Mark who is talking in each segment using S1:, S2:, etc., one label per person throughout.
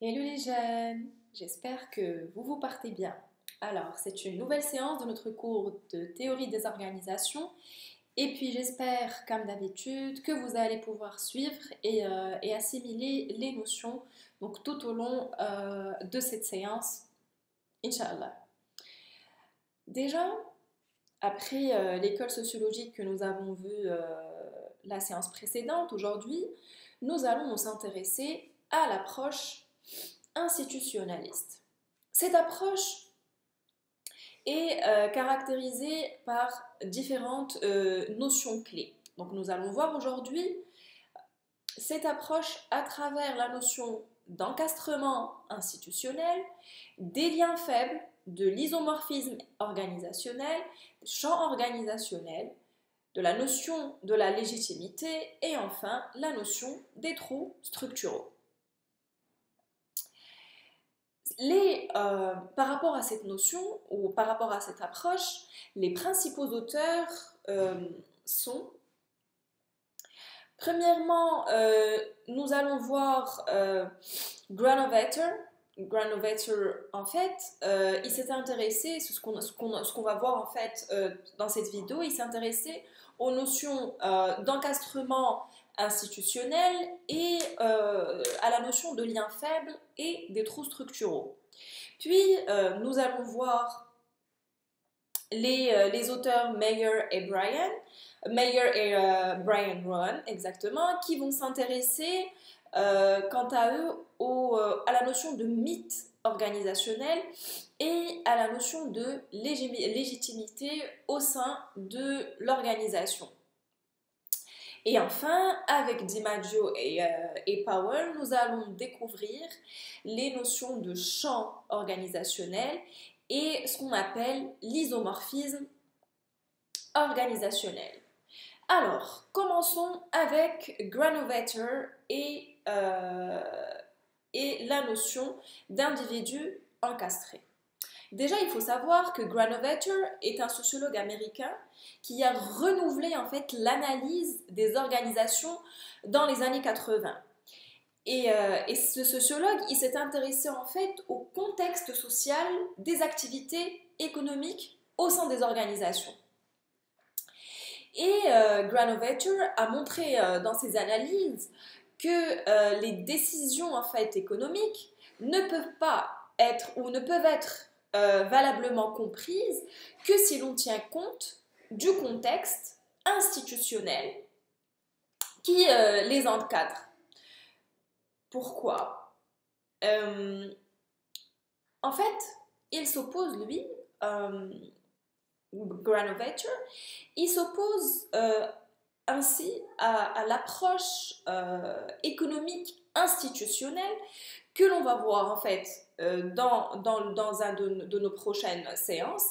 S1: Hello les jeunes, j'espère que vous vous partez bien. Alors, c'est une nouvelle séance de notre cours de théorie des organisations et puis j'espère, comme d'habitude, que vous allez pouvoir suivre et assimiler les notions donc, tout au long de cette séance, Inch'Allah. Déjà, après l'école sociologique que nous avons vue la séance précédente, aujourd'hui, nous allons nous intéresser à l'approche institutionnaliste. Cette approche est caractérisée par différentes notions clés. Donc nous allons voir aujourd'hui cette approche à travers la notion d'encastrement institutionnel, des liens faibles, de l'isomorphisme organisationnel, des champs organisationnels, de la notion de la légitimité et enfin la notion des trous structuraux. Par rapport à cette notion ou par rapport à cette approche, les principaux auteurs sont, premièrement, nous allons voir Granovetter. Granovetter, en fait, il s'est intéressé, ce qu'on va voir en fait dans cette vidéo, il s'est intéressé aux notions d'encastrement institutionnel et à la notion de lien faible et des trous structuraux. Puis, nous allons voir les auteurs Meyer et Brian Rowan, exactement, qui vont s'intéresser quant à eux à la notion de mythe organisationnel et à la notion de légitimité au sein de l'organisation. Et enfin, avec DiMaggio et Powell, nous allons découvrir les notions de champ organisationnel et ce qu'on appelle l'isomorphisme organisationnel. Alors, commençons avec Granovetter et la notion d'individu encastré. Déjà, il faut savoir que Granovetter est un sociologue américain qui a renouvelé en fait l'analyse des organisations dans les années 80. Et ce sociologue, il s'est intéressé en fait au contexte social des activités économiques au sein des organisations. Et Granovetter a montré dans ses analyses que les décisions en fait économiques ne peuvent pas être ou ne peuvent être valablement comprises que si l'on tient compte du contexte institutionnel qui les encadre. Pourquoi En fait, il s'oppose, lui, Granovetter, il s'oppose ainsi à l'approche économique institutionnelle que l'on va voir en fait dans un de nos prochaines séances.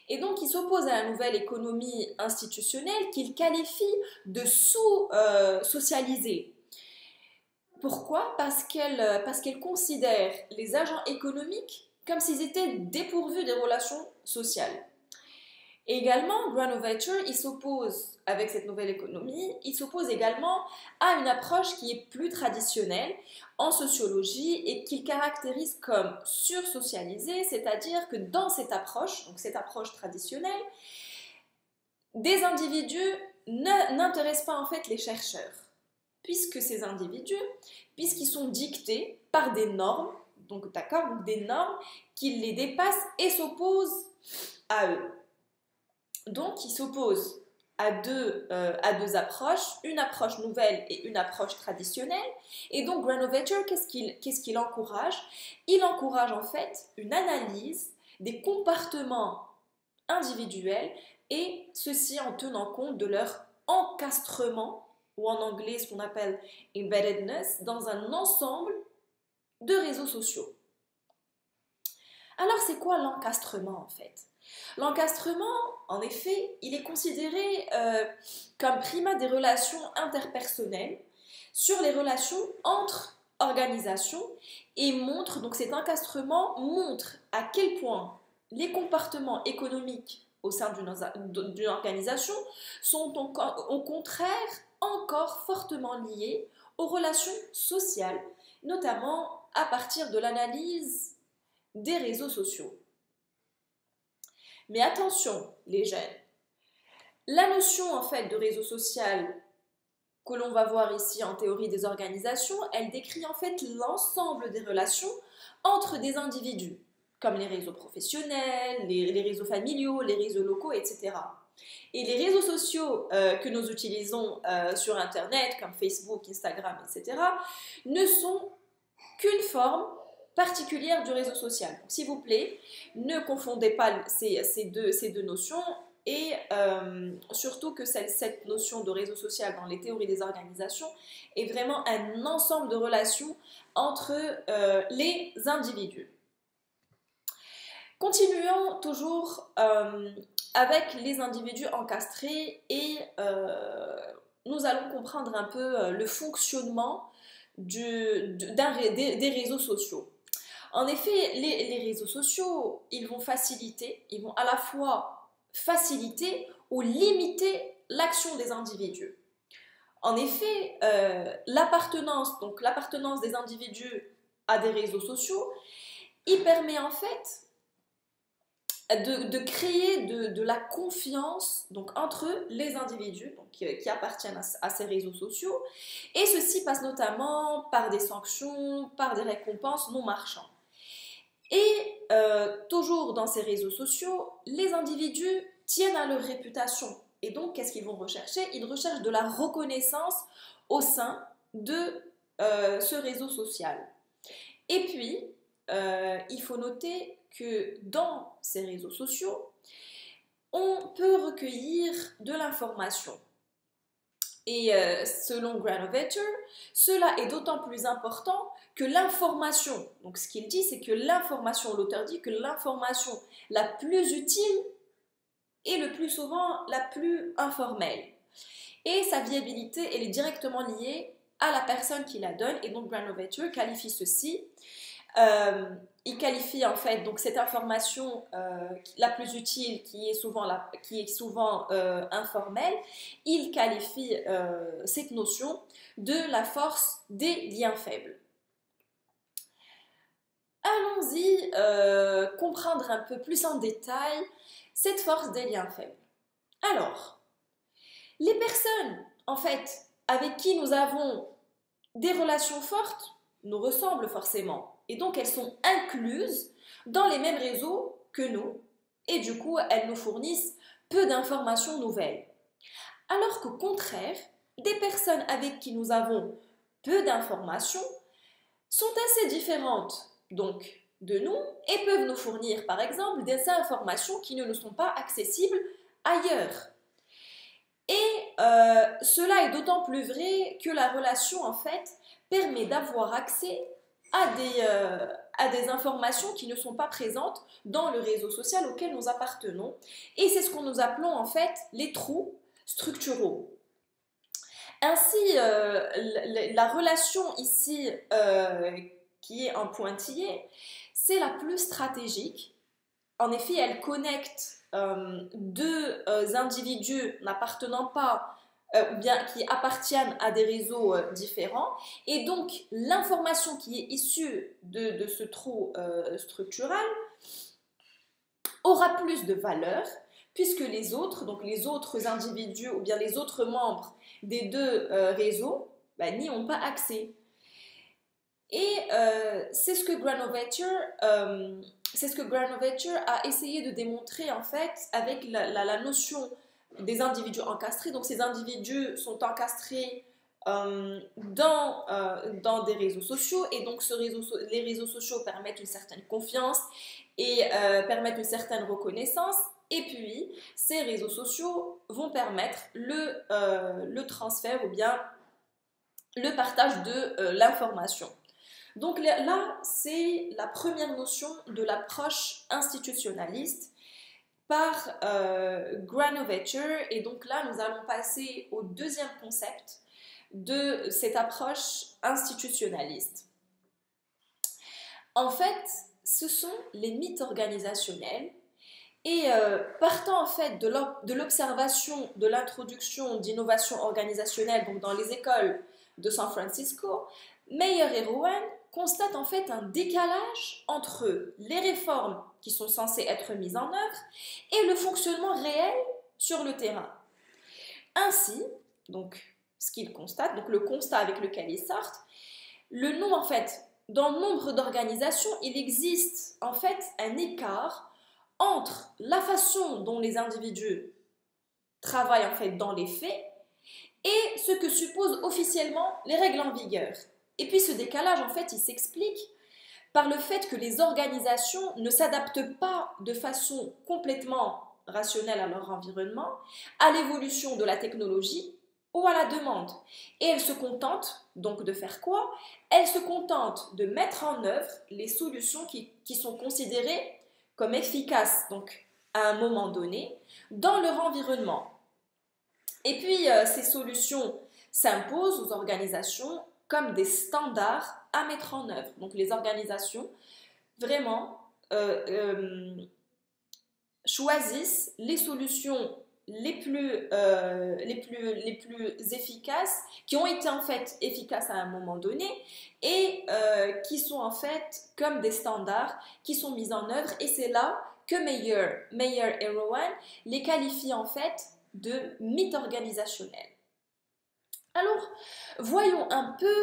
S1: Et donc il s'oppose à la nouvelle économie institutionnelle qu'il qualifie de sous-socialisée. Pourquoi ? Parce qu'elle considère les agents économiques comme s'ils étaient dépourvus des relations sociales. Et également, Granovetter, il s'oppose, avec cette nouvelle économie, il s'oppose également à une approche qui est plus traditionnelle en sociologie et qu'il caractérise comme sursocialisée, c'est-à-dire que dans cette approche, donc cette approche traditionnelle, des individus n'intéressent pas en fait les chercheurs, puisque ces individus, puisqu'ils sont dictés par des normes, donc d'accord, donc des normes qui les dépassent et s'opposent à eux. Donc, il s'oppose à deux approches, une approche nouvelle et une approche traditionnelle. Et donc, Granovetter, qu'est-ce qu'il encourage ? Il encourage en fait une analyse des comportements individuels et ceci en tenant compte de leur encastrement, ou en anglais ce qu'on appelle embeddedness, dans un ensemble de réseaux sociaux. Alors, c'est quoi l'encastrement en fait ? L'encastrement, en effet, il est considéré comme primat des relations interpersonnelles sur les relations entre organisations et donc cet encastrement montre à quel point les comportements économiques au sein d'une organisation sont au contraire encore fortement liés aux relations sociales notamment à partir de l'analyse des réseaux sociaux. Mais attention, les jeunes, la notion en fait de réseau social que l'on va voir ici en théorie des organisations, elle décrit en fait l'ensemble des relations entre des individus, comme les réseaux professionnels, les réseaux familiaux, les réseaux locaux, etc. Et les réseaux sociaux que nous utilisons sur Internet, comme Facebook, Instagram, etc., ne sont qu'une forme particulière du réseau social. Donc, s'il vous plaît, ne confondez pas ces deux notions et surtout que cette notion de réseau social dans les théories des organisations est vraiment un ensemble de relations entre les individus. Continuons toujours avec les individus encastrés et nous allons comprendre un peu le fonctionnement des réseaux sociaux. En effet, les réseaux sociaux, ils vont à la fois faciliter ou limiter l'action des individus. En effet, l'appartenance des individus à des réseaux sociaux, il permet en fait de créer de la confiance donc, entre les individus donc, qui appartiennent à ces réseaux sociaux. Et ceci passe notamment par des sanctions, par des récompenses non marchandes. Et toujours dans ces réseaux sociaux, les individus tiennent à leur réputation. Et donc, qu'est-ce qu'ils vont rechercher? Ils recherchent de la reconnaissance au sein de ce réseau social. Et puis, il faut noter que dans ces réseaux sociaux, on peut recueillir de l'information. Et selon Granovetter, cela est d'autant plus important que l'information, donc ce qu'il dit, c'est que l'information, l'auteur dit que l'information la plus utile est le plus souvent la plus informelle. Et sa viabilité, elle est directement liée à la personne qui la donne, et donc Granovetter qualifie ceci. Il qualifie en fait donc cette information la plus utile qui est souvent informelle, il qualifie cette notion de la force des liens faibles. Allons-y comprendre un peu plus en détail cette force des liens faibles. Alors, les personnes en fait avec qui nous avons des relations fortes nous ressemblent forcément. Et donc, elles sont incluses dans les mêmes réseaux que nous. Et du coup, elles nous fournissent peu d'informations nouvelles. Alors qu'au contraire, des personnes avec qui nous avons peu d'informations sont assez différentes donc de nous et peuvent nous fournir par exemple des informations qui ne nous sont pas accessibles ailleurs. Et cela est d'autant plus vrai que la relation en fait permet d'avoir accès à des informations qui ne sont pas présentes dans le réseau social auquel nous appartenons. Et c'est ce que nous appelons en fait les trous structuraux. Ainsi, la relation ici qui est en pointillé, c'est la plus stratégique. En effet, elle connecte deux individus n'appartenant pas ou bien qui appartiennent à des réseaux différents. Et donc, l'information qui est issue de ce trou structural aura plus de valeur puisque les autres individus ou bien les autres membres des deux réseaux n'y ont pas accès. Et c'est ce que Granovetter a essayé de démontrer en fait avec la notion des individus encastrés. Donc ces individus sont encastrés dans des réseaux sociaux et donc les réseaux sociaux permettent une certaine confiance et permettent une certaine reconnaissance. Et puis ces réseaux sociaux vont permettre le transfert ou bien le partage de l'information. Donc là, c'est la première notion de l'approche institutionnaliste par Granovetter. Et donc là, nous allons passer au deuxième concept de cette approche institutionnaliste. En fait, ce sont les mythes organisationnels. Et partant en fait de l'observation de l'introduction d'innovation organisationnelle donc dans les écoles de San Francisco, Meyer et Rowan constatent en fait un décalage entre les réformes qui sont censées être mises en œuvre et le fonctionnement réel sur le terrain. Ainsi, donc, ce qu'ils constatent, donc le constat avec lequel ils sortent, dans le nombre d'organisations, il existe en fait un écart entre la façon dont les individus travaillent en fait dans les faits et ce que supposent officiellement les règles en vigueur. Et puis ce décalage, en fait, il s'explique par le fait que les organisations ne s'adaptent pas de façon complètement rationnelle à leur environnement, à l'évolution de la technologie ou à la demande. Et elles se contentent donc de faire quoi? Elles se contentent de mettre en œuvre les solutions qui sont considérées comme efficaces donc, à un moment donné dans leur environnement. Et puis ces solutions s'imposent aux organisations comme des standards à mettre en œuvre. Donc les organisations vraiment choisissent les solutions les plus efficaces, qui ont été en fait efficaces à un moment donné et qui sont en fait comme des standards qui sont mis en œuvre. Et c'est là que Meyer et Rowan les qualifient en fait de mythes organisationnels. Alors, voyons un peu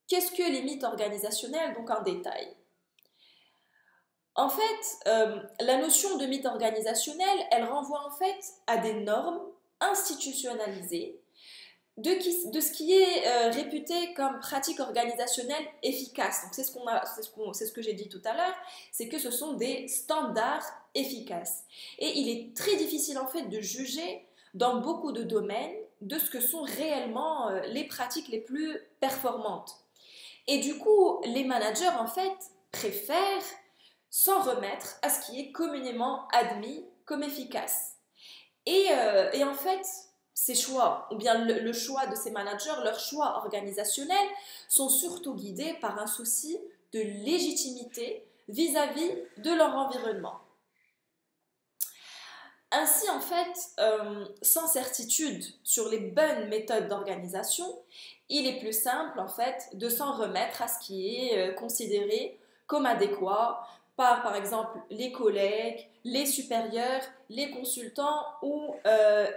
S1: qu'est-ce que les mythes organisationnels, donc en détail. En fait, la notion de mythe organisationnel, elle renvoie en fait à des normes institutionnalisées de ce qui est réputé comme pratique organisationnelle efficace. Donc c'est ce que j'ai dit tout à l'heure, c'est que ce sont des standards efficaces. Et il est très difficile en fait de juger dans beaucoup de domaines de ce que sont réellement les pratiques les plus performantes. Et du coup, les managers en fait préfèrent s'en remettre à ce qui est communément admis comme efficace. Et en fait, ces choix, ou bien le choix de ces managers, leurs choix organisationnels, sont surtout guidés par un souci de légitimité vis-à-vis de leur environnement. Ainsi, en fait, sans certitude sur les bonnes méthodes d'organisation, il est plus simple, en fait, de s'en remettre à ce qui est considéré comme adéquat par exemple, les collègues, les supérieurs, les consultants ou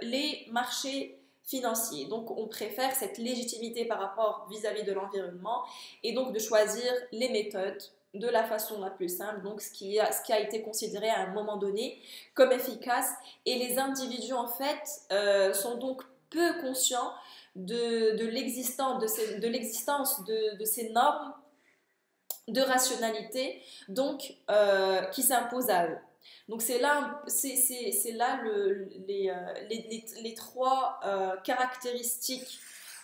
S1: les marchés financiers. Donc, on préfère cette légitimité par rapport vis-à-vis de l'environnement et donc de choisir les méthodes de la façon la plus simple, donc ce qui a été considéré à un moment donné comme efficace. Et les individus, en fait, sont donc peu conscients de l'existence de ces normes de rationalité donc qui s'impose à eux. Donc c'est là les trois caractéristiques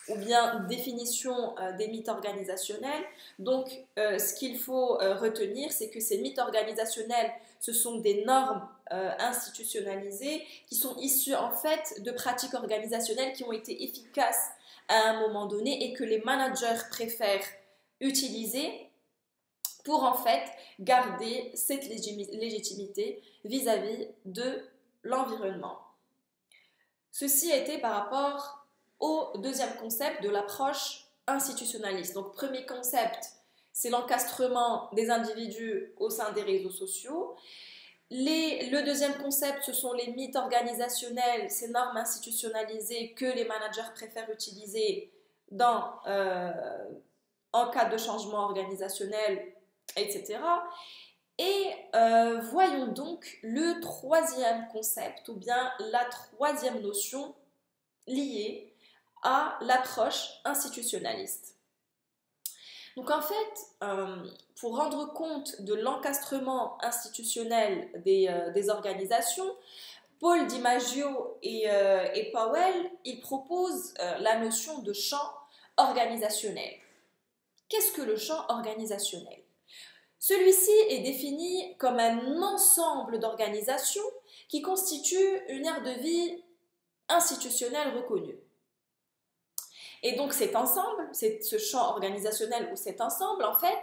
S1: ou bien définitions des mythes organisationnels. Donc ce qu'il faut retenir, c'est que ces mythes organisationnels, ce sont des normes institutionnalisées qui sont issues en fait de pratiques organisationnelles qui ont été efficaces à un moment donné et que les managers préfèrent utiliser pour en fait garder cette légitimité vis-à-vis de l'environnement. Ceci a été par rapport au deuxième concept de l'approche institutionnaliste. Donc premier concept, c'est l'encastrement des individus au sein des réseaux sociaux. Le deuxième concept, ce sont les mythes organisationnels, ces normes institutionnalisées que les managers préfèrent utiliser en cas de changement organisationnel, etc. Et voyons donc le troisième concept, ou bien la troisième notion liée à l'approche institutionnaliste. Donc en fait, pour rendre compte de l'encastrement institutionnel des organisations, Paul DiMaggio et Powell, ils proposent la notion de champ organisationnel. Qu'est-ce que le champ organisationnel? Celui-ci est défini comme un ensemble d'organisations qui constituent une aire de vie institutionnelle reconnue. Et donc cet ensemble, ce champ organisationnel ou cet ensemble, en fait,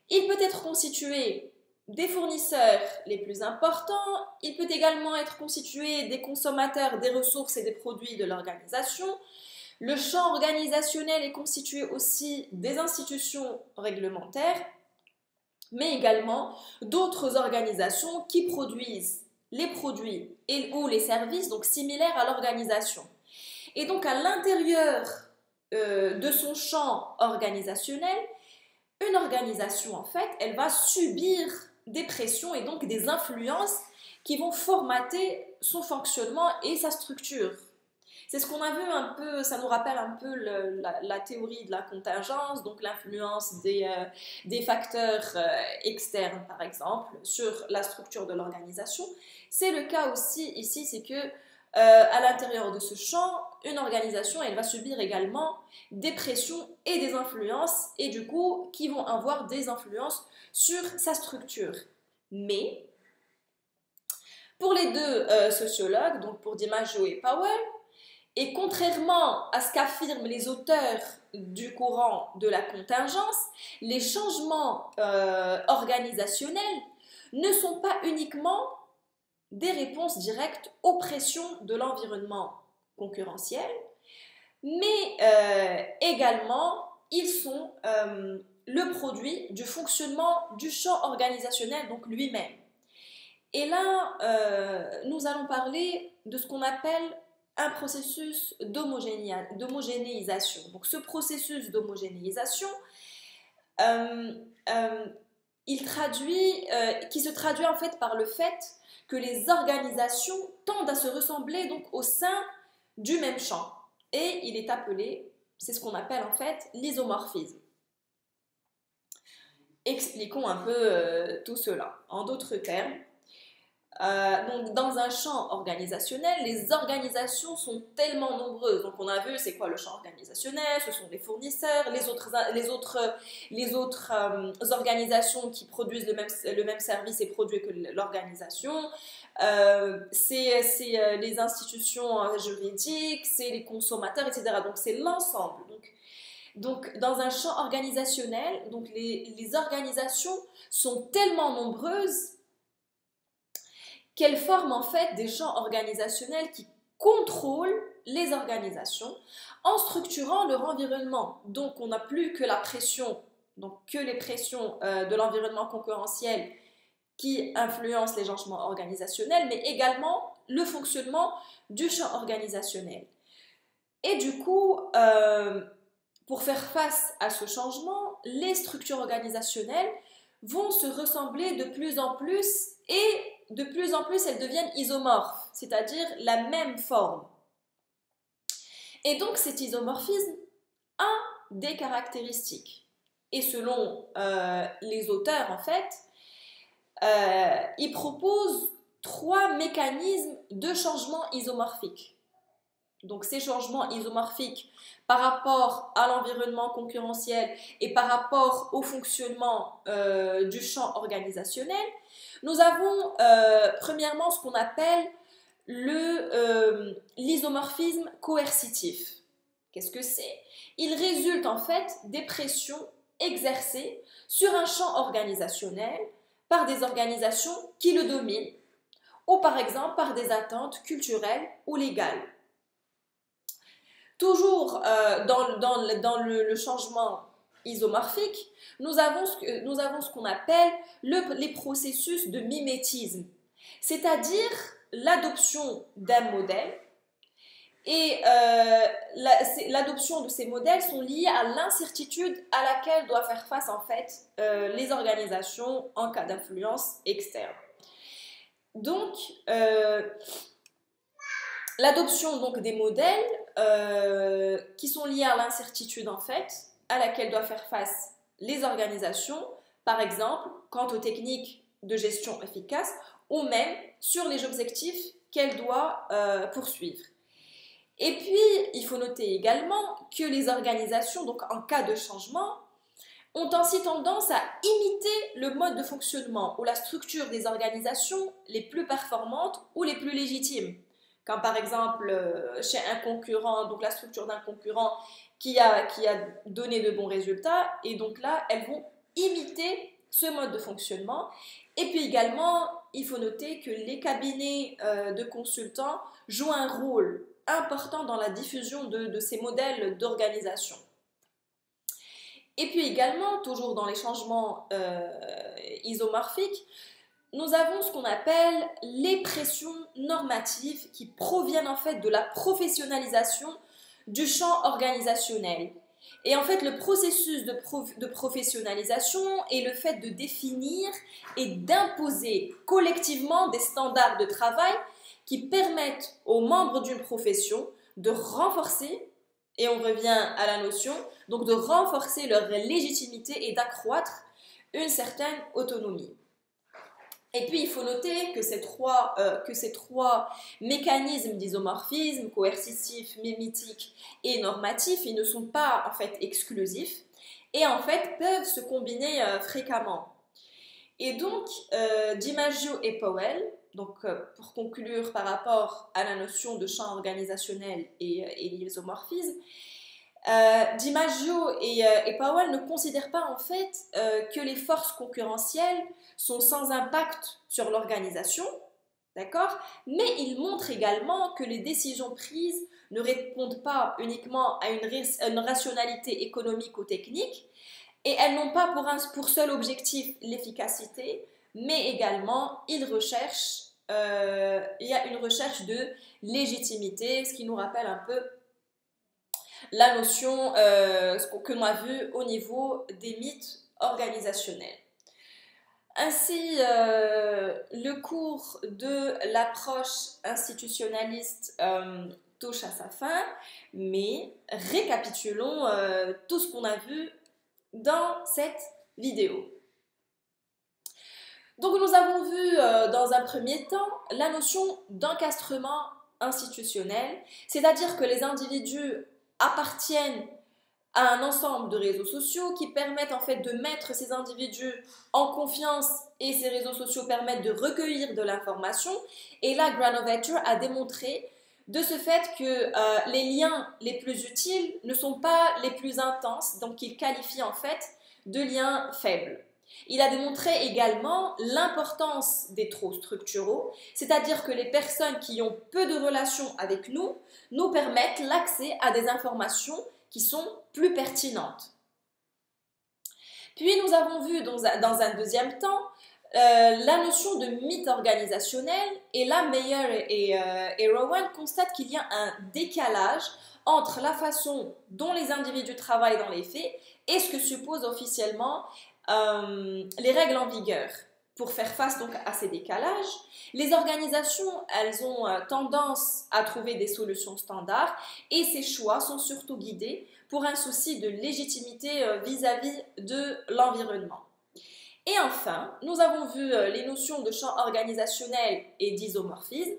S1: il peut être constitué des fournisseurs les plus importants, il peut également être constitué des consommateurs des ressources et des produits de l'organisation, Le champ organisationnel est constitué aussi des institutions réglementaires, mais également d'autres organisations qui produisent les produits ou les services donc similaires à l'organisation. Et donc à l'intérieur de son champ organisationnel, une organisation en fait, elle va subir des pressions et donc des influences qui vont formater son fonctionnement et sa structure. C'est ce qu'on a vu un peu, ça nous rappelle un peu la théorie de la contingence, donc l'influence des facteurs externes, par exemple, sur la structure de l'organisation. C'est le cas aussi ici, c'est que à l'intérieur de ce champ, une organisation, elle va subir également des pressions et des influences, et du coup, qui vont avoir des influences sur sa structure. Mais, pour les deux sociologues, donc pour DiMaggio et Powell, et contrairement à ce qu'affirment les auteurs du courant de la contingence, les changements organisationnels ne sont pas uniquement des réponses directes aux pressions de l'environnement concurrentiel, mais également ils sont le produit du fonctionnement du champ organisationnel, donc lui-même. Et là, nous allons parler de ce qu'on appelle un processus d'homogénéisation. Donc ce processus d'homogénéisation, qui se traduit en fait par le fait que les organisations tendent à se ressembler donc au sein du même champ. Et il est appelé, c'est ce qu'on appelle en fait l'isomorphisme. Expliquons un peu tout cela. En d'autres termes, donc dans un champ organisationnel, les organisations sont tellement nombreuses. Donc on a vu c'est quoi le champ organisationnel, ce sont les fournisseurs, les autres organisations qui produisent le même service et produits que l'organisation, c'est les institutions juridiques, c'est les consommateurs, etc. Donc c'est l'ensemble. Donc dans un champ organisationnel, donc les organisations sont tellement nombreuses qu'elles forment en fait des champs organisationnels qui contrôlent les organisations en structurant leur environnement. Donc on n'a plus que la pression, donc que les pressions de l'environnement concurrentiel qui influencent les changements organisationnels, mais également le fonctionnement du champ organisationnel. Et du coup, pour faire face à ce changement, les structures organisationnelles vont se ressembler de plus en plus et de plus en plus elles deviennent isomorphes, c'est-à-dire la même forme. Et donc cet isomorphisme a des caractéristiques. Et selon les auteurs, en fait, ils proposent 3 mécanismes de changement isomorphique. Donc ces changements isomorphiques par rapport à l'environnement concurrentiel et par rapport au fonctionnement du champ organisationnel, nous avons premièrement ce qu'on appelle l'isomorphisme coercitif. Qu'est-ce que c'est? Il résulte en fait des pressions exercées sur un champ organisationnel par des organisations qui le dominent ou par exemple par des attentes culturelles ou légales. Toujours dans le changement isomorphique, nous avons ce qu'on appelle les processus de mimétisme, c'est-à-dire l'adoption d'un modèle. Et l'adoption de ces modèles sont liés à l'incertitude à laquelle doivent faire face en fait les organisations en cas d'influence externe. Donc, l'adoption donc des modèles qui sont liés à l'incertitude en fait à laquelle doivent faire face les organisations, par exemple quant aux techniques de gestion efficaces ou même sur les objectifs qu'elles doivent poursuivre. Et puis, il faut noter également que les organisations, donc en cas de changement, ont ainsi tendance à imiter le mode de fonctionnement ou la structure des organisations les plus performantes ou les plus légitimes. Comme par exemple chez un concurrent, donc la structure d'un concurrent qui a donné de bons résultats, et donc là, elles vont imiter ce mode de fonctionnement. Et puis également, il faut noter que les cabinets de consultants jouent un rôle important dans la diffusion de ces modèles d'organisation. Et puis également, toujours dans les changements isomorphiques, nous avons ce qu'on appelle les pressions normatives qui proviennent en fait de la professionnalisation du champ organisationnel. Et en fait, le processus de professionnalisation est le fait de définir et d'imposer collectivement des standards de travail qui permettent aux membres d'une profession de renforcer, et on revient à la notion, donc de renforcer leur légitimité et d'accroître une certaine autonomie. Et puis, il faut noter que ces trois mécanismes d'isomorphisme, coercitif, mimétique et normatif, ils ne sont pas en fait exclusifs et en fait peuvent se combiner fréquemment. Et donc, DiMaggio et Powell, donc pour conclure par rapport à la notion de champ organisationnel et l'isomorphisme, DiMaggio et Powell ne considèrent pas en fait que les forces concurrentielles sont sans impact sur l'organisation, d'accord? Mais ils montrent également que les décisions prises ne répondent pas uniquement à une rationalité économique ou technique, et elles n'ont pas pour seul objectif l'efficacité, mais également il y a une recherche de légitimité, ce qui nous rappelle un peu la notion que l'on a vu au niveau des mythes organisationnels. Ainsi, le cours de l'approche institutionnaliste touche à sa fin, mais récapitulons tout ce qu'on a vu dans cette vidéo. Donc nous avons vu dans un premier temps la notion d'encastrement institutionnel, c'est-à-dire que les individus appartiennent à un ensemble de réseaux sociaux qui permettent en fait de mettre ces individus en confiance et ces réseaux sociaux permettent de recueillir de l'information. Et là, Granovetter a démontré de ce fait que les liens les plus utiles ne sont pas les plus intenses, donc il qualifie en fait de liens faibles. Il a démontré également l'importance des trop structuraux, c'est-à-dire que les personnes qui ont peu de relations avec nous permettent l'accès à des informations qui sont plus pertinentes. Puis nous avons vu dans un deuxième temps la notion de mythe organisationnel, et là Meyer et Rowan constatent qu'il y a un décalage entre la façon dont les individus travaillent dans les faits et ce que supposent officiellement les règles en vigueur. Pour faire face donc à ces décalages, les organisations, elles ont tendance à trouver des solutions standards et ces choix sont surtout guidés pour un souci de légitimité vis-à-vis de l'environnement. Et enfin, nous avons vu les notions de champ organisationnel et d'isomorphisme.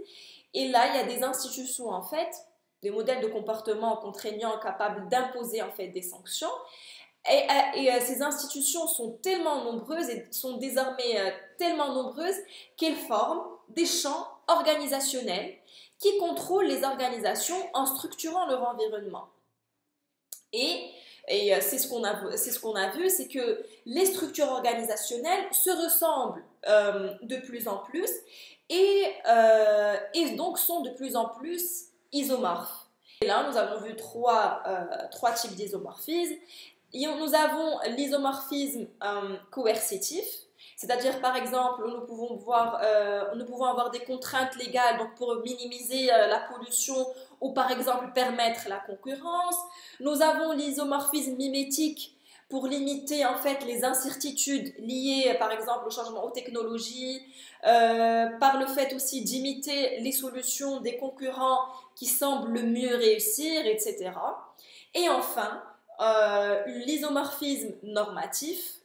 S1: Et là, il y a des institutions en fait, des modèles de comportement contraignants capables d'imposer en fait des sanctions. Et ces institutions sont tellement nombreuses et sont désormais tellement nombreuses qu'elles forment des champs organisationnels qui contrôlent les organisations en structurant leur environnement. Et c'est ce qu'on a vu, c'est que les structures organisationnelles se ressemblent de plus en plus et donc sont de plus en plus isomorphes. Et là, nous avons vu trois types d'isomorphisme. Nous avons l'isomorphisme coercitif, c'est-à-dire par exemple nous pouvons avoir des contraintes légales donc pour minimiser la pollution ou par exemple permettre la concurrence. Nous avons l'isomorphisme mimétique pour limiter en fait les incertitudes liées par exemple au changement aux technologies, par le fait aussi d'imiter les solutions des concurrents qui semblent le mieux réussir, etc. Et enfin, l'isomorphisme normatif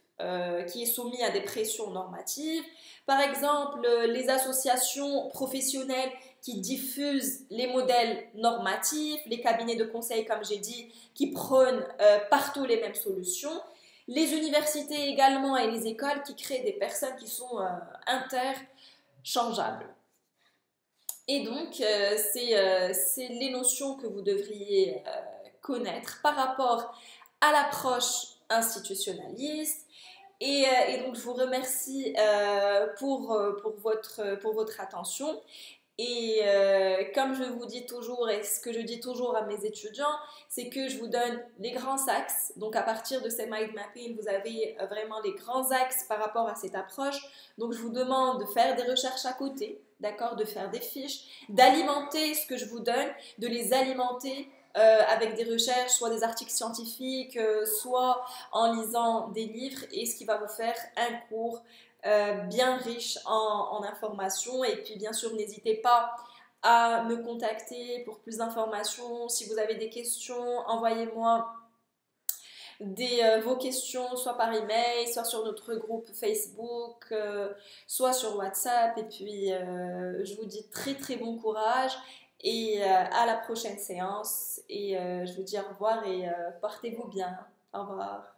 S1: qui est soumis à des pressions normatives. Par exemple, les associations professionnelles qui diffusent les modèles normatifs, les cabinets de conseil, comme j'ai dit, qui prônent partout les mêmes solutions, les universités également et les écoles qui créent des personnes qui sont interchangeables. Et donc, c'est les notions que vous devriez connaître par rapport à l'approche institutionnaliste. Et donc, je vous remercie pour votre attention Et comme je vous dis toujours, et ce que je dis toujours à mes étudiants, c'est que je vous donne les grands axes. Donc à partir de ces mind mapping, vous avez vraiment les grands axes par rapport à cette approche. Donc je vous demande de faire des recherches à côté, d'accord, de faire des fiches, d'alimenter ce que je vous donne, de les alimenter avec des recherches, soit des articles scientifiques, soit en lisant des livres, et ce qui va vous faire un cours bien riche en informations. Et puis bien sûr, n'hésitez pas à me contacter pour plus d'informations. Si vous avez des questions, envoyez-moi vos questions, soit par email, soit sur notre groupe Facebook, soit sur WhatsApp. Et puis, je vous dis très très bon courage et à la prochaine séance. Et je vous dis au revoir et portez-vous bien. Au revoir.